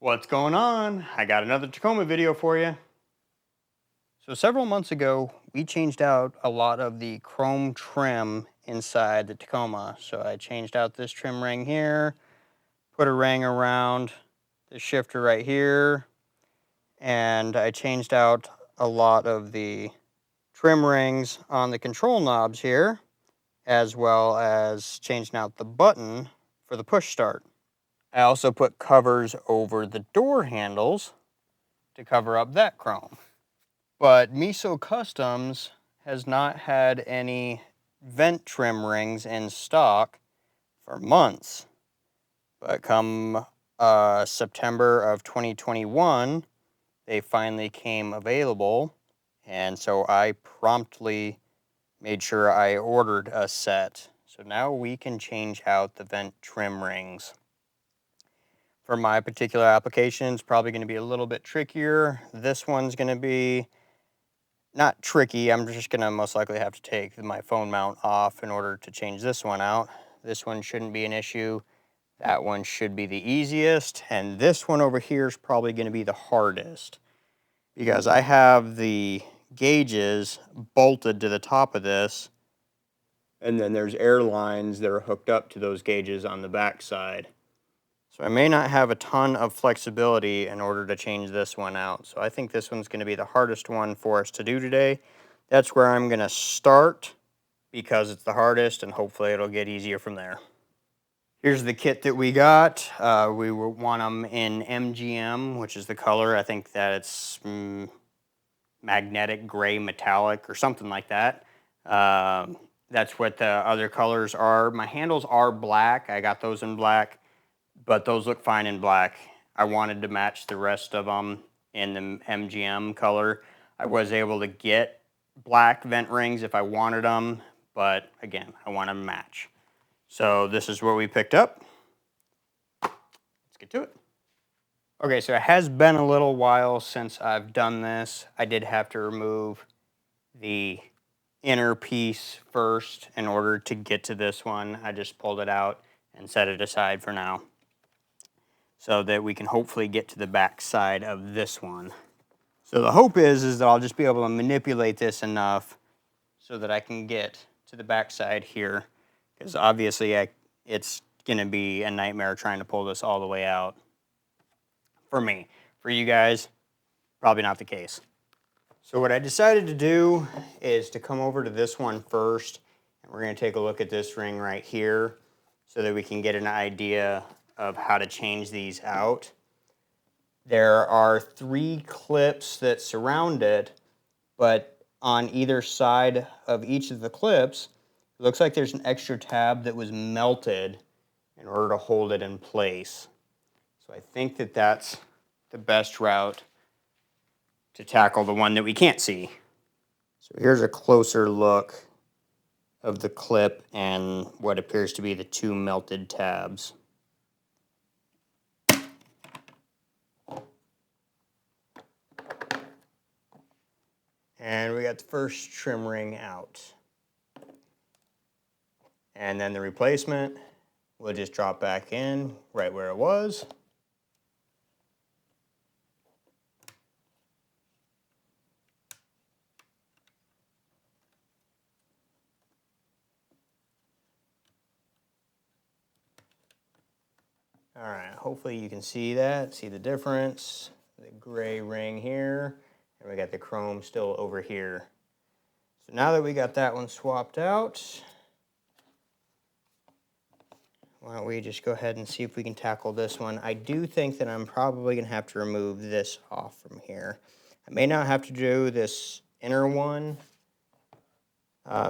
What's going on? I got another Tacoma video for you. So several months ago, we changed out a lot of the chrome trim inside the Tacoma. So I changed out this trim ring here, put a ring around the shifter right here, and I changed out a lot of the trim rings on the control knobs here, as well as changing out the button for the push start. I also put covers over the door handles to cover up that chrome. But MESO Customs has not had any vent trim rings in stock for months. But come September of 2021, they finally came available. And so I promptly made sure I ordered a set. So now we can change out the vent trim rings. For my particular application, it's probably going to be a little bit trickier. This one's going to be not tricky. I'm just going to most likely have to take my phone mount off in order to change this one out. This one shouldn't be an issue. That one should be the easiest. And this one over here is probably going to be the hardest, because I have the gauges bolted to the top of this, and then there's air lines that are hooked up to those gauges on the back side. So I may not have a ton of flexibility in order to change this one out. So I think this one's going to be the hardest one for us to do today. That's where I'm going to start because it's the hardest, and hopefully it'll get easier from there. Here's the kit that we got. We want them in MGM, which is the color. I think that it's magnetic gray metallic or something like that. That's what the other colors are. My handles are black. I got those in black, but those look fine in black. I wanted to match the rest of them in the MGM color. I was able to get black vent rings if I wanted them, but again, I want to match. So this is what we picked up. Let's get to it. Okay, so it has been a little while since I've done this. I did have to remove the inner piece first in order to get to this one. I just pulled it out and set it aside for now, so that we can hopefully get to the back side of this one. So the hope is that I'll just be able to manipulate this enough so that I can get to the back side here, because obviously it's going to be a nightmare trying to pull this all the way out. For me. For you guys, probably not the case. So what I decided to do is to come over to this one first, and we're going to take a look at this ring right here so that we can get an idea of how to change these out. There are 3 clips that surround it, but on either side of each of the clips, it looks like there's an extra tab that was melted in order to hold it in place. So I think that that's the best route to tackle the one that we can't see. So here's a closer look of the clip and what appears to be the 2 melted tabs. And we got the first trim ring out. And then the replacement will just drop back in right where it was. All right, hopefully you can see that, see the difference. The gray ring here, and we got the chrome still over here. So now that we got that one swapped out, why don't we just go ahead and see if we can tackle this one. I do think that I'm probably going to have to remove this off from here. I may not have to do this inner one.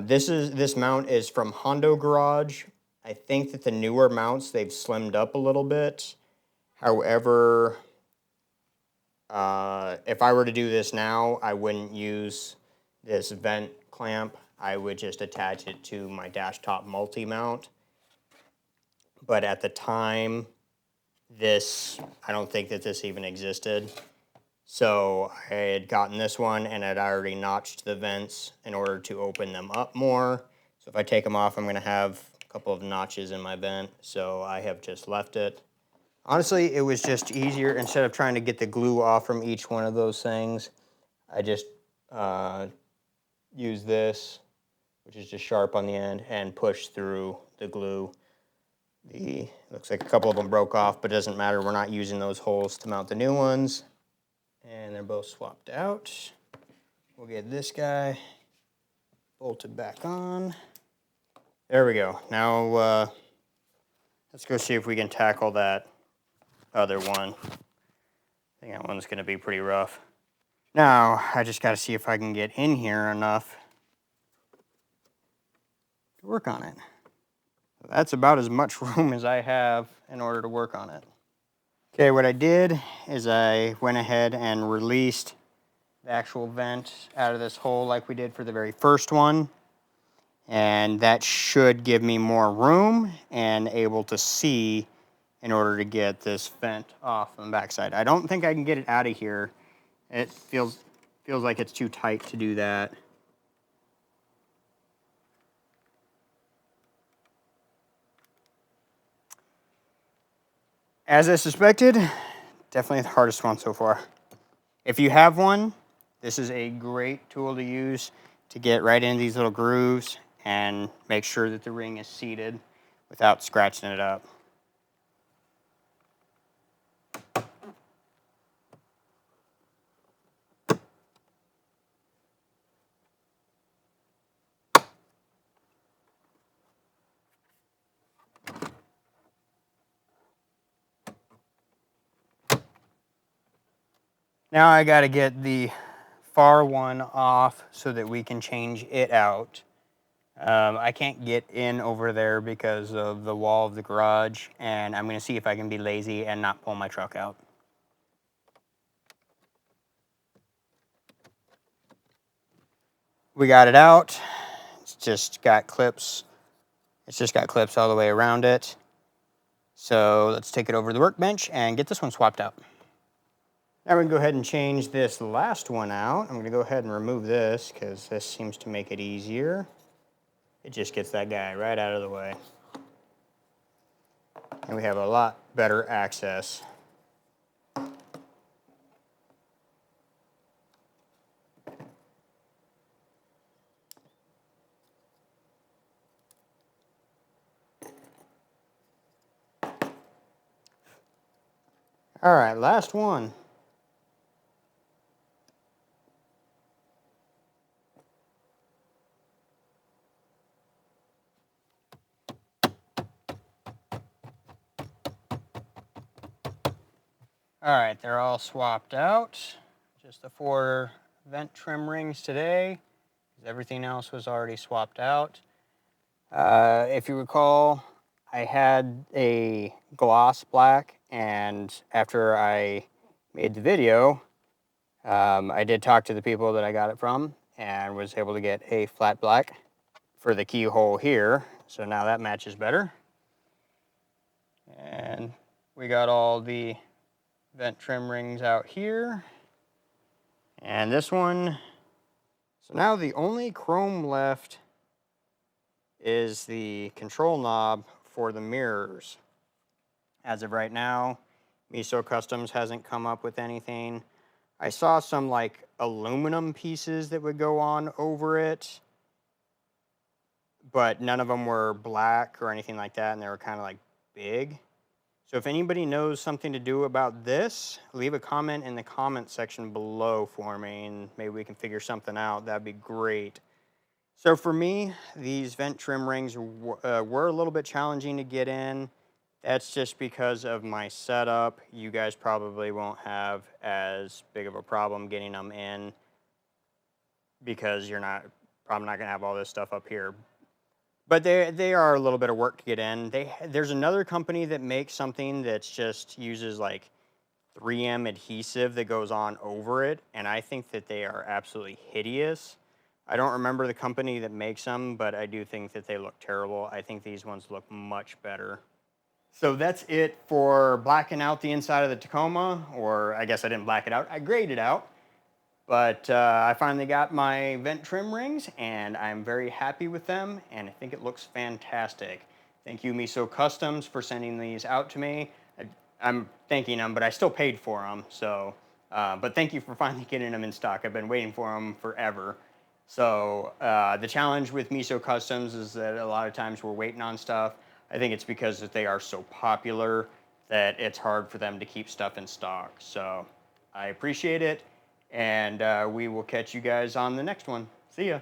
This mount is from Hondo Garage. I think that the newer mounts, they've slimmed up a little bit. However, if I were to do this now, I wouldn't use this vent clamp. I would just attach it to my dash top multi-mount. But at the time, I don't think that this even existed. So I had gotten this one, and I'd already notched the vents in order to open them up more. So if I take them off, I'm going to have a couple of notches in my vent. So I have just left it. Honestly, it was just easier instead of trying to get the glue off from each one of those things. I just use this, which is just sharp on the end, and push through the glue. Looks like a couple of them broke off, but it doesn't matter. We're not using those holes to mount the new ones. And they're both swapped out. We'll get this guy bolted back on. There we go. Now let's go see if we can tackle that other one. I think that one's going to be pretty rough. Now I just got to see if I can get in here enough to work on it. That's about as much room as I have in order to work on it. Okay, what I did is I went ahead and released the actual vent out of this hole like we did for the very first one. And that should give me more room and able to see in order to get this vent off on the backside. I don't think I can get it out of here. It feels like it's too tight to do that. As I suspected, definitely the hardest one so far. If you have one, this is a great tool to use to get right into these little grooves and make sure that the ring is seated without scratching it up. Now I got to get the far one off so that we can change it out. I can't get in over there because of the wall of the garage, and I'm going to see if I can be lazy and not pull my truck out. We got it out. It's just got clips. It's just got clips all the way around it. So let's take it over to the workbench and get this one swapped out. Now we can go ahead and change this last one out. I'm going to go ahead and remove this because this seems to make it easier. It just gets that guy right out of the way. And we have a lot better access. All right, last one. All right, they're all swapped out. Just the 4 vent trim rings today. Everything else was already swapped out. If you recall, I had a gloss black, and after I made the video, I did talk to the people that I got it from and was able to get a flat black for the keyhole here. So now that matches better. And we got all the vent trim rings out here. And this one. So now the only chrome left is the control knob for the mirrors. As of right now, MESO Customs hasn't come up with anything. I saw some like aluminum pieces that would go on over it, but none of them were black or anything like that, and they were kind of like big. So if anybody knows something to do about this, leave a comment in the comment section below for me, and maybe we can figure something out. That'd be great. So for me, these vent trim rings were a little bit challenging to get in. That's just because of my setup. You guys probably won't have as big of a problem getting them in because you're probably not going to have all this stuff up here. But they are a little bit of work to get in. There's another company that makes something that just uses like 3M adhesive that goes on over it, and I think that they are absolutely hideous. I don't remember the company that makes them, but I do think that they look terrible. I think these ones look much better. So that's it for blacking out the inside of the Tacoma, or I guess I didn't black it out. I grayed it out. But I finally got my vent trim rings, and I'm very happy with them, and I think it looks fantastic. Thank you, MESO Customs, for sending these out to me. I'm thanking them, but I still paid for them. So, but thank you for finally getting them in stock. I've been waiting for them forever. So the challenge with Miso Customs is that a lot of times we're waiting on stuff. I think it's because that they are so popular that it's hard for them to keep stuff in stock. So I appreciate it, and we will catch you guys on the next one. See ya.